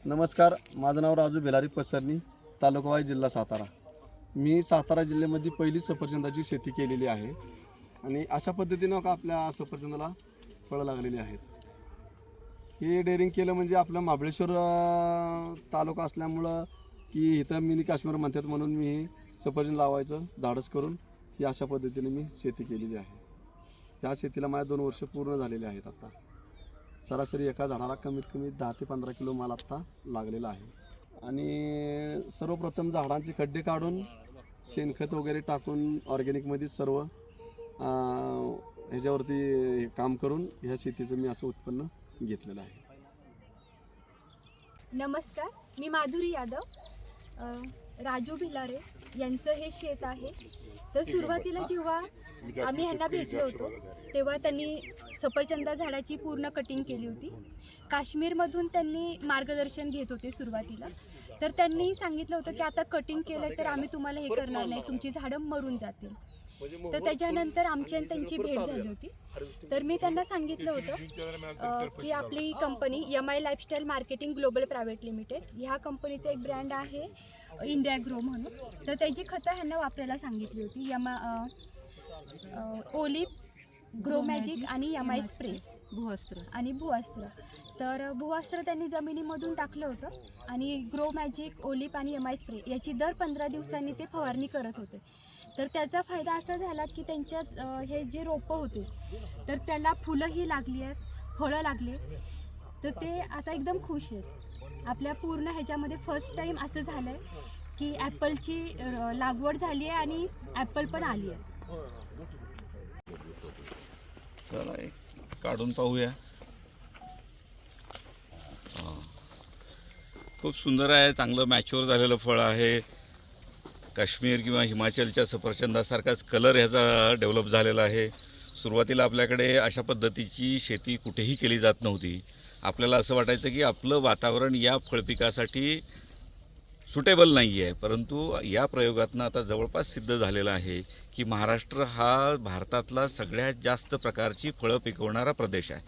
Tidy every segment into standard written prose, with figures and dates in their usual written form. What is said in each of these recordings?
नमस्कार, माझं नाव राजू बेलारी पसरणी, तालुका वाई, जिल्हा सातारा. मी सातारा जिल्ह्यामध्ये पहिली सफरचंदाची शेती केलेली आहे आणि अशा पद्धतीनं का आपल्या सफरचंदाला फळं लागलेली आहेत. हे डेअरिंग केलं म्हणजे आपलं महाबळेश्वर तालुका असल्यामुळं की इथं मिनी काश्मीर म्हणतात म्हणून मी सफरचंद लावायचं धाडस करून ही अशा पद्धतीने मी शेती केलेली आहे. ह्या शेतीला माझ्या 2 वर्ष पूर्ण झालेले आहेत. आता सरासरी एका झाडाला कमीत कमी 10 ते 15 किलो माल आत्ता लागलेला आहे. आणि सर्वप्रथम झाडांचे खड्डे काढून शेणखत वगैरे टाकून ऑर्गॅनिकमध्ये सर्व ह्याच्यावरती काम करून ह्या शेतीचं मी असं उत्पन्न घेतलेलं आहे. नमस्कार, मी माधुरी यादव. राजू भिलारे यांचं हे शेत आहे. तर सुरुवातीला जेव्हा आम्ही ह्यांना भेटलो होतो तेव्हा त्यांनी सफरचंदा झाडाची पूर्ण कटिंग केली होती. काश्मीरमधून त्यांनी मार्गदर्शन घेत होते सुरुवातीला. तर त्यांनी सांगितलं होतं की आता कटिंग केलं तर आम्ही तुम्हाला हे करणार नाही, तुमची झाडं मरून जातील. तर त्याच्यानंतर आमची आणि त्यांची भेट झाली होती. तर मी त्यांना सांगितलं होतं की आपली company MI lifestyle marketing global private limited ह्या कंपनीचं एक ब्रँड आहे इंडिया ग्रो म्हणून. तर त्याची खतं ह्यांना वापरायला सांगितली होती. ओलिव्ह, ग्रो मॅजिक आणि MI स्प्रे भूअस्त्र. तर भूअस्त्र त्यांनी जमिनीमधून टाकलं होतं आणि ग्रो मॅजिक, ओलिव्ह आणि MI स्प्रे याची दर 15 दिवसांनी ते फवारणी करत होते. तर त्याचा फायदा असा झाला की त्यांच्यात हे जे रोपं होते तर त्याला फुलंही लागली आहेत, फळं लागले. तर ते आता एकदम खुश आहेत. आपल्या पूर्ण ह्याच्यामध्ये फर्स्ट टाईम असं झालं आहे की ॲपलची लागवड झाली आहे आणि ॲपल पण आली आहे. चला काढून पाहूया. खूप सुंदर आहे, चांगलं मॅच्युअर झालेलं फळ आहे. काश्मीर किंवा हिमाचलच्या सफरचंदासारखाच कलर ह्याचा डेव्हलप झालेला आहे. सुरुवातीला आपल्याकडे अशा पद्धतीची शेती कुठेही केली जात नव्हती. आपल्याला असं वाटायचं की आपलं वातावरण या फळपिकासाठी सुटेबल नाही आहे, परंतु या प्रयोगातनं आता जवळपास सिद्ध झालेलं आहे की महाराष्ट्र हा भारतातला सगळ्यात जास्त प्रकारची फळं पिकवणारा प्रदेश आहे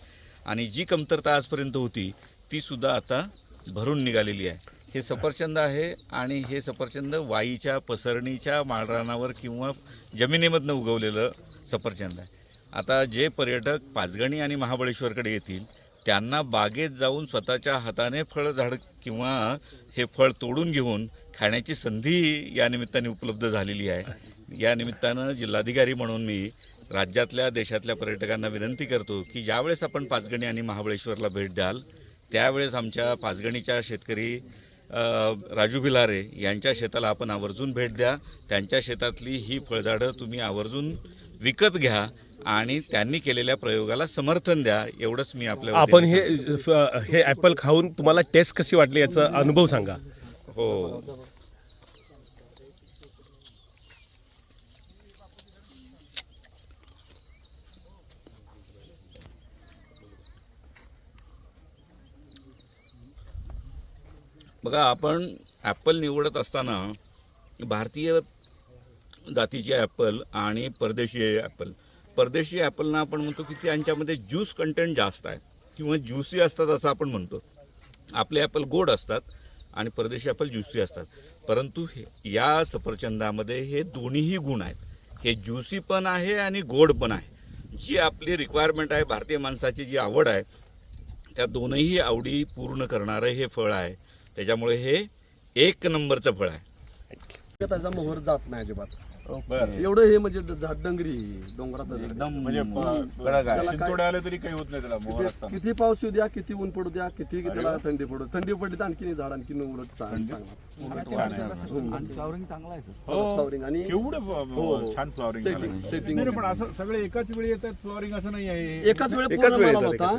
आणि जी कमतरता आजपर्यंत होती तीसुद्धा आता भरून निघालेली आहे. हे सफरचंद आहे आणि हे सफरचंद वाईच्या पसरणीच्या माळरानावर किंवा जमिनीमधनं उगवलेलं सफरचंद आहे. आता जे पर्यटक पाचगणी आणि महाबळेश्वरकडे येतील त्यांना बागेत जाऊन स्वतःच्या हाताने फळझाड किंवा हे फळ तोडून घेऊन खाण्याची संधी या निमित्ताने उपलब्ध झालेली आहे. या निमित्तानं जिल्हाधिकारी म्हणून मी राज्यातल्या देशातल्या पर्यटकांना विनंती करतो की ज्यावेळेस आपण पाचगणी आणि महाबळेश्वरला भेट द्याल त्यावेळेस आमच्या पाचगणीच्या शेतकरी राजू भिलारे यांच्या शेताला आपण आवर्जून भेट द्या. त्यांच्या शेतातली ही फळझाडं तुम्ही आवर्जून विकत घ्या आणि त्यांनी केलेल्या प्रयोगाला समर्थन द्या. एवढंच मी आपल्या आपण हे ॲपल खाऊन तुम्हाला टेस्ट कशी वाटली याचा अनुभव सांगा. हो, बघा, आपण ॲपल निवडत असताना भारतीय जातीचे ॲपल आणि परदेशी ॲपलना आपण म्हणतो की त्यांच्यामध्ये ज्यूस कंटेंट जास्त आहे किंवा ज्युसी असतात असं आपण म्हणतो. आपले ॲपल गोड असतात आणि परदेशी ॲपल ज्युसी असतात, परंतु या सफरचंदामध्ये हे दोन्हीही गुण आहेत. हे ज्युसी पण आहे आणि गोड पण आहे. जी आपली रिक्वायरमेंट आहे, भारतीय माणसाची जी आवड आहे, त्या दोनही आवडी पूर्ण करणारं हे फळ आहे. त्याच्यामुळे हे 1 नंबरचं फळ आहे. त्याचा मोहर जात नाही अजिबात. एवढं हे म्हणजे डंगरी डोंगरात एकदम म्हणजे कडक आहे. शिंतोडे आले तरी काही होत नाही त्याला मोहर असताना. किती पाऊस येऊ द्या, किती ऊन पडू द्या, किती त्याला थंडी पडू, थंडी पडली तर आणखी झाड आणखी उलट चांगला फ्लॉवरिंग चांगला आहे. फ्लॉवरिंग आणि केवढं छान फ्लॉवरिंग सेटिंग. पण असं सगळे एकाच वेळी येतात फ्लॉवरिंग असं नाही आहे. एकाच वेळी पूर्ण माल होता,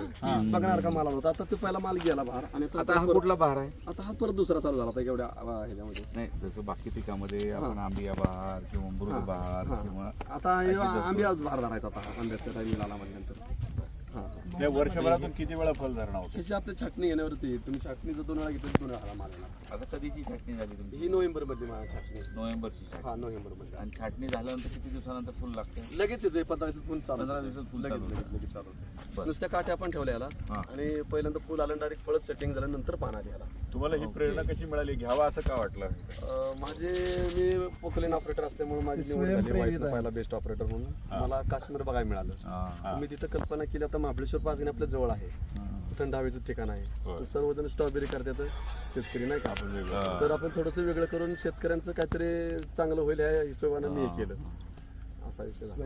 बघणार का माल होता. आता तो पहिला माल गेला बाहेर आणि आता हा कुठला बहार आहे? आता हा परत दुसरा चालू झाला होता एवढ्या ह्याच्यामध्ये. नाही, जसं बाकी पिकामध्ये आपण आंबिया बहार किंवा अमृत बहार किंवा आता आंबे आज बाहेर धरायचा आता आंब्याच्या टाइमिंग आला म्हणजे नंतर हां त्या वर्षभरातून किती वेळा फलधारणा होते? ह्याची आपली छाटणी येण्यावरती तुम्ही छाटणी जर 2 वेळा घेतली 2 वेळा माल येणार. आता कधीची छाटणी झाली तुमची? ही नोव्हेंबरमध्ये मला छाटणी. नोव्हेंबरची छाटणी. हां नोव्हेंबरमध्ये. आणि छाटणी झाल्यानंतर किती दिवसानंतर फुल लागतं? लगेच येते 15 दिवसात फुल चालू 15 दिवसात फुल चालू होतं. लगेच चालू होते. बरं. नुसत्या काठ्या आपण ठेवल्या याला हां. आणि पहिल्यांदा फुल आलं डायरेक्ट फळच सेटिंग झालं नंतर पान आली याला. तुम्हाला ही प्रेरणा कशी मिळाली, घ्यावा असं का वाटलं? माझे मी पोकलेन ऑपरेटर असल्यामुळे माझी निवड झाली व्हाईटला पहिला बेस्ट ऑपरेटर म्हणून. मला काश्मीर बघायला मिळालं. मी तिथं कल्पना केली आता महाबळेश्वर पाचगणी आपल्या जवळ आहे, थंड हवेचं ठिकाण आहे. तर सर्वजण स्ट्रॉबेरी करतात शेतकरी नाही का आपण, तर आपण थोडंसं वेगळं करून शेतकऱ्यांचं काहीतरी चांगलं होईल ह्या हिशोबाने मी हे केलं. असा विषय झाला.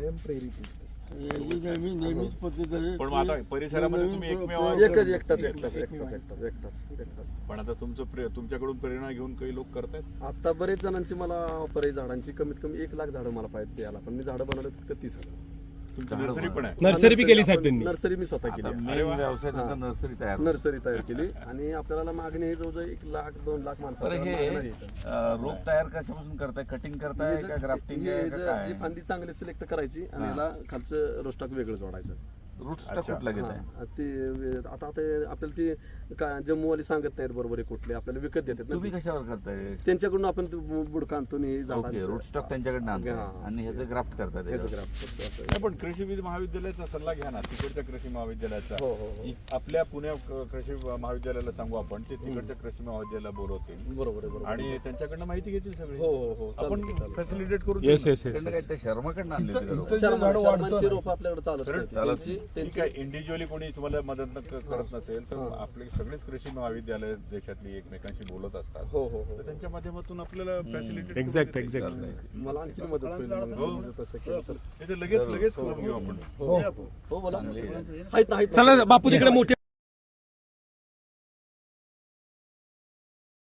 पण मग आता परिसरामध्ये तुम्ही एकमेव एकटाच. पण आता तुमच्याकडून प्रेरणा घेऊन काही लोक करतायत. आता बरेच जणांची मला ऑफर आहे झाडांची, कमीत कमी 1 लाख झाडं मला पाहिजे द्यायला, पण मी झाडं बनवले फक्त 30,000. तुमची नर्सरी पण आहे. नर्सरी बी केली साहेब त्यांनी. नर्सरी मी स्वतः केली. मेन व्यवसाय त्याचा नर्सरी तयार होतो. नर्सरी तयार केली आणि आपल्याला मागणी जवळजवळ 1 लाख 2 लाख तर माणसं हे रोप तयार कशापासून करताय? कटिंग करताय का ग्राफ्टिंग आहे का काय? जी फांदी चांगली सिलेक्ट करायची आणि याला खालचं रोस्टॉक वेगळं जोडायचं. रूट स्टॉक कुठला घेत आहे? ते आता आपल्याला ती जम्मूवाली सांगत नाहीत बरोबर आहे कुठले, आपल्याला विकत देतात तुम्ही ना. कशावर करताय? त्यांच्याकडून आपण बुडका आणतो आणि ओके, झाडांचं रूट स्टॉक त्यांच्याकडनं आणताय हां. आणि ह्याचं ग्राफ्ट करताय ह्याचं त्याच्यावर. ग्राफ करतो असं. नाही, पण कृषी महाविद्यालयाचा सल्ला घ्या ना, तिकडच्या कृषी महाविद्यालयाचा. हो, हो, हो. आपल्या पुण्या कृषी महाविद्यालयाला सांगू आपण, ते तिकडच्या कृषी महाविद्यालयाला बोलवतील बरोबर आहे, बरोबर आहे. आणि त्यांच्याकडनं माहिती घेतील सगळी. हो हो हो आपण चालेल, चालेल. फॅसिलिटेट करून येस देऊ ना. येस येस त्यांना काय त्या शर्माकडनं आणले होते का रोप? शर्मांची रोपं आपल्याकडे चालत खरंच नाही. चालत त्यांची- ठीक त्यांची आहे, इंडिव्हिज्युअली कोणी तुम्हाला मदत करत नसेल तर आपली सगळीच कृषी महाविद्यालय देशातली एकमेकांशी बोलत असतात. हो हो हो तर त्यांच्या माध्यमातून आपल्याला फॅसिलिटी एक्झॅक्ट एक्झॅक्ट. मला आणखी मदत होईल म्हणजे तसं केलं तर. लगेच करून घेऊ आपण. हो हो बोला आहेत ना, आहेत ना. चला बापू तिकडे मोठे